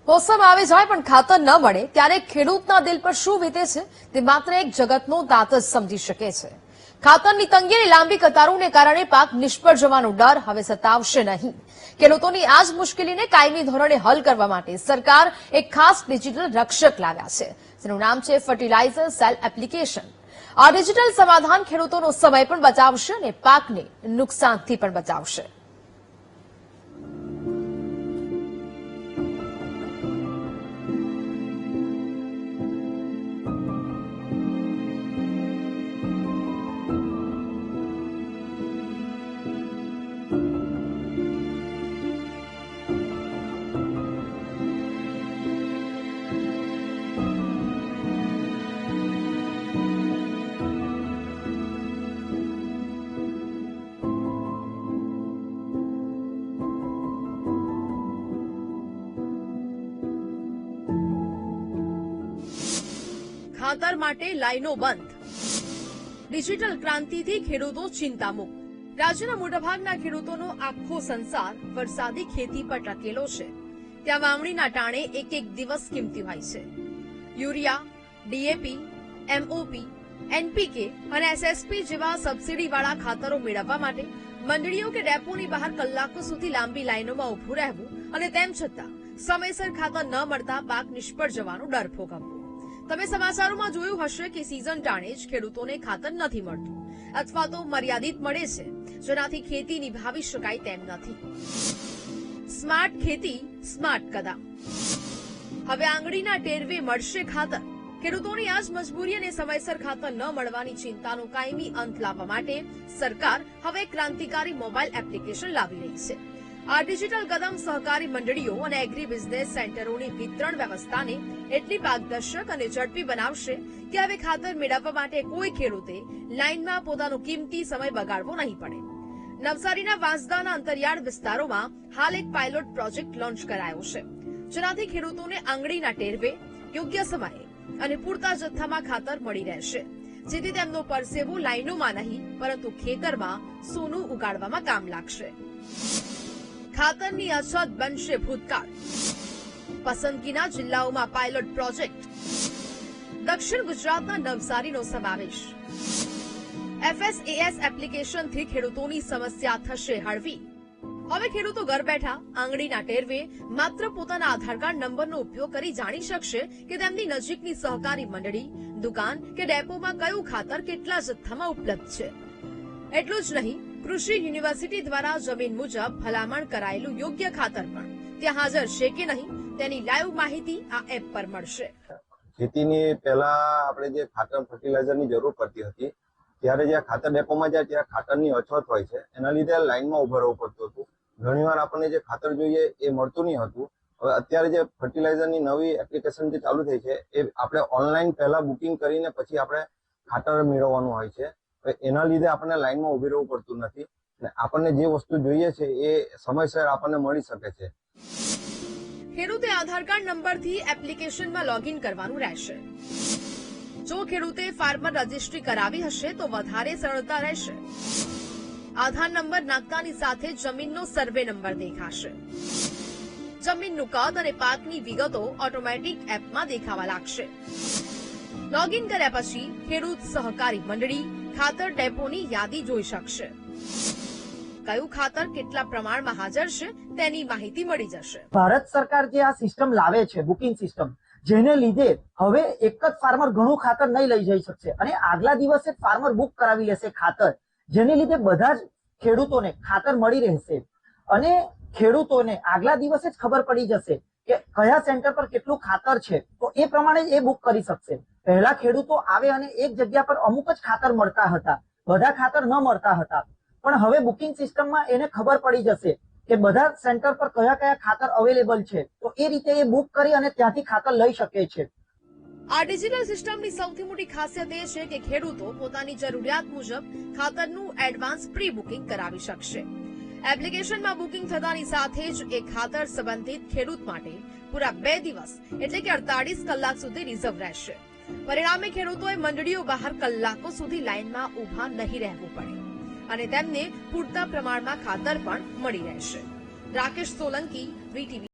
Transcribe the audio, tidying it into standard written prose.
મોસમ આવી જાય પણ ખાતર ન મળે ત્યારે ખેડૂતના દિલ પર શું વીતે છે તે માત્ર એક જગતનો દાંત જ સમજી શકે છે। ખાતરની તંગી અને લાંબી કતારોને કારણે પાક નિષ્ફળ જવાનો ડર હવે સતાવશે નહીં। ખેડૂતોની આ જ મુશ્કેલીને કાયમી ધોરણે હલ કરવા માટે સરકાર એક ખાસ ડિજિટલ રક્ષક લાવ્યા છે, જેનું નામ છે ફર્ટિલાઇઝર સેલ એપ્લિકેશન। આ ડિજિટલ સમાધાન ખેડૂતોનો સમય પણ બચાવશે અને પાકને નુકસાનથી પણ બચાવશે। ખાતર માટે લાઈનો બંધ। ડિજિટલ ક્રાંતિથી ખેડૂતો ચિંતામુક્ત। રાજ્યના મોટાભાગના ખેડૂતોનો આખો સંસાર વરસાદી ખેતી પર ટકેલો છે। ત્યાં વાવણીના ટાણે એક એક દિવસ કિંમતી હોય છે। યુરિયા, ડીએપી, એમઓપી, એનપીકે અને એસએસપી જેવા સબસિડીવાળા ખાતરો મેળવવા માટે મંડળીઓ કે ડેપોની બહાર કલાકો સુધી લાંબી લાઈનોમાં ઉભું રહેવું અને તેમ છતાં સમયસર ખાતર ન મળતા પાક નિષ્ફળ જવાનો ડર ભોગવવો। તમે સમાચારોમાં જોયું હશે કે સિઝન ટાણે જ ખેડૂતોને ખાતર નથી મળતું અથવા તો મર્યાદિત મળે છે, જેનાથી ખેતી નિભાવી શકાય તેમ નથી। સ્માર્ટ ખેતી, સ્માર્ટ કદમ। હવે આંગળીના ટેરવે મળશે ખાતર। ખેડૂતોની આ જ મજબૂરી અને સમયસર ખાતર ન મળવાની ચિંતાનો કાયમી અંત લાવવા માટે સરકાર હવે ક્રાંતિકારી મોબાઈલ એપ્લિકેશન લાવી રહી છે। આ ડિજિટલ કદમ સહકારી મંડળીઓ અને એગ્રી બિઝનેસ સેન્ટરોની વિતરણ વ્યવસ્થાને એટલી પારદર્શક અને ઝડપી બનાવશે કે હવે ખાતર મેળવવા માટે કોઈ ખેડૂતે લાઇનમાં પોતાનો કિંમતી સમય બગાડવો નહીં પડે। નવસારીના વાંસદાના અંતરિયાળ વિસ્તારોમાં હાલ એક પાયલોટ પ્રોજેક્ટ લોન્ચ કરાયો છે, જેનાથી ખેડૂતોને આંગળીના ટેરવે યોગ્ય સમયે અને પૂરતા જથ્થામાં ખાતર મળી રહેશે, જેથી તેમનો પરસેવો લાઇનોમાં નહીં પરંતુ ખેતરમાં સોનું ઉગાડવામાં કામ લાગશે। ખાતરની અછત બનશે ભૂતકાળ। પસંદગીના જિલ્લાઓમાં પાયલોટ પ્રોજેક્ટ। દક્ષિણ ગુજરાતના નવસારીનો સમાવેશ। એફએસએએસ એપ્લિકેશનથી ખેડૂતોની સમસ્યા થશે હળવી। હવે ખેડૂતો ઘર બેઠા આંગળીના ટેરવે માત્ર પોતાના આધાર કાર્ડ નંબરનો ઉપયોગ કરી જાણી શકશે કે તેમની નજીકની સહકારી મંડળી, દુકાન કે ડેપોમાં કયું ખાતર કેટલા જથ્થામાં ઉપલબ્ધ છે। એટલું જ નહીં, કૃષિ યુનિવર્સિટી દ્વારા જમીન મુજબ ભલામણ કરાયેલું યોગ્ય ખાતર પણ ત્યાં હાજર છે કે નહીં તેની લાઈવ માહિતી આ એપ પર મળશે। ખેતીની પહેલા આપણે જે ખાતર ફર્ટિલાઇઝરની જરૂર પડતી હતી, ત્યારે જે ખાતર ડેપોમાં જાય ત્યારે ખાતરની અછત હોય છે, એના લીધે લાઈનમાં ઉભા રહેવું પડતું હતું। ઘણીવાર આપણને જે ખાતર જોઈએ એ મળતું નહીં હતું। હવે અત્યારે જે ફર્ટિલાઇઝરની નવી એપ્લિકેશન જે ચાલુ થઈ છે એ આપણે ઓનલાઈન પહેલા બુકિંગ કરીને પછી આપણે ખાતર મેળવવાનું હોય છે। એના લીધે આપણને લાઈનમાં ઉભી રહેવું પડતું નથી અને આપણને જે વસ્તુ જોઈએ છે એ સમયસર આપણને મળી શકે છે। ખેડૂતે આધાર કાર્ડ નંબરથી એપ્લિકેશનમાં લોગિન કરવાનું રહેશે। જો ખેડૂતે ફાર્મર રજીસ્ટ્રી કરાવી હશે તો વધારે સરળતા રહેશે। આધાર નંબર નાખતાની સાથે જમીનનો સર્વે નંબર દેખાશે। જમીનનું કદ અને પાકની વિગતો ઓટોમેટિક એપમાં દેખાવા લાગશે। લોગિન કર્યા પછી ખેડૂત સહકારી મંડળી, ખાતર ડેપોની યાદી જોઈ શકશે। કયું ખાતર કેટલા પ્રમાણમાં હાજર છે તેની માહિતી મળી જશે। ભારત સરકાર જે આ સિસ્ટમ લાવે છે, બુકિંગ સિસ્ટમ, જેને લીધે હવે એક જ ફાર્મર ઘણું ખાતર નહીં લઈ જઈ શકશે અને આગલા દિવસે ફાર્મર બુક કરાવી લેશે ખાતર, જેને લીધે બધા જ ખેડૂતોને ખાતર મળી રહેશે અને ખેડૂતોને આગલા દિવસે જ ખબર પડી જશે કે કયા સેન્ટર પર કેટલું ખાતર છે, તો એ પ્રમાણે એ બુક કરી શકશે। પહેલા ખેડૂતો આવે અને એક જગ્યા પર અમુક જ ખાતર મળતા હતા, બધા ખાતર ન મળતા હતા, પણ હવે બુકિંગ સિસ્ટમમાં એને ખબર પડી જશે કે બધા સેન્ટર પર કયા કયા ખાતર અવેલેબલ છે, તો એ રીતે એ બુક કરી અને ત્યાંથી ખાતર લઈ શકે છે। આ ડિજિટલ સિસ્ટમની સૌથી મોટી ખાસિયત એ છે કે ખેડૂતો પોતાની જરૂરિયાત મુજબ ખાતરનું એડવાન્સ પ્રી બુકિંગ કરાવી શકશે। એપ્લિકેશનમાં બુકિંગ થતાની સાથે જ એ ખાતર સંબંધિત ખેડૂત માટે પૂરા 2 દિવસ એટલે કે 48 કલાક સુધી રિઝર્વ રહેશે। પરિણામે ખેડૂતોએ મંડળીઓ બહાર કલાકો સુધી લાઇનમાં ઉભા નહીં રહેવું પડે અને તેમને પૂરતા પ્રમાણમાં ખાતર પણ મળી રહેશે। રાકેશ સોલંકી, વીટીવી।